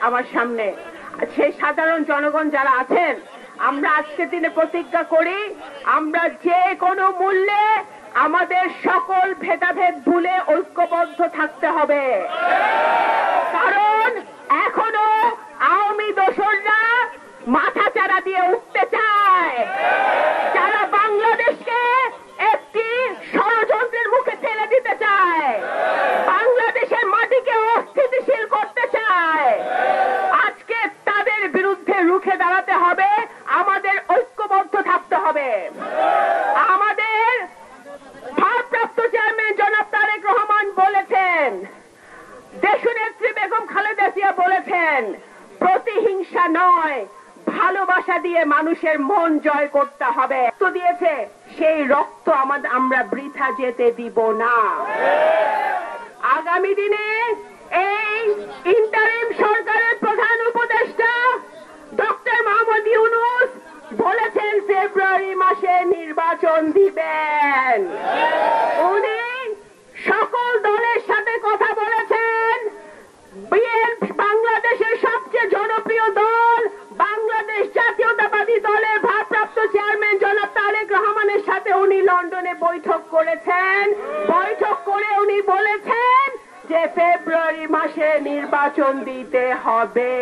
আমার সামনে সেই সাধারণ জনগণ যারা আছেন, আমরা আজকের দিনে প্রতিজ্ঞা করি, আমরা যে কোনো মূল্যে আমাদের সকল ভেদাভেদ ভুলে ঐক্যবদ্ধ থাকতে হবে। কারণ এখনো আওয়ামী দোসররা মাথা চারা দিয়ে উঠতে চায়, যারা বাংলাদেশকে একটি ষড়যন্ত্রের মুখে ঠেলে দিতে চায়, বাংলাদেশের মাটিকে অস্থিতিশীল করতে চায়। আজকে তাদের বিরুদ্ধে রুখে দাঁড়াতে হবে, আমাদের ঐক্যবদ্ধ থাকতে হবে। আমাদের ভারপ্রাপ্ত চেয়ারম্যান জনাব তারেক রহমান বলেছেন, দেশনেত্রী বেগম খালেদা জিয়া বলেছেন, প্রতিহিংসা নয় ভালোবাসা দিয়ে মানুষের মন জয় করতে হবে। রক্ত দিয়েছে, সেই রক্ত আমরা বৃথা যেতে দিব না। আগামী দিনে এই ইন্টারিম সরকারের প্রধান উপদেষ্টা ডক্টর মোহাম্মদ ইউনূস বলেছেন ফেব্রুয়ারি মাসে নির্বাচন দিবেন। উনি সকল দলের সাথে কথা বলেছেন। বিএনপি বাংলাদেশের সবচেয়ে জনপ্রিয় দল বাংলাদেশ জাতীয়তাবাদী দলের ভারপ্রাপ্ত চেয়ারম্যান জনাব তারেক রহমানের সাথে উনি লন্ডনে বৈঠক করেছেন। বৈঠক করে উনি বলেছেন যে ফেব্রুয়ারি মাসে নির্বাচন দিতে হবে।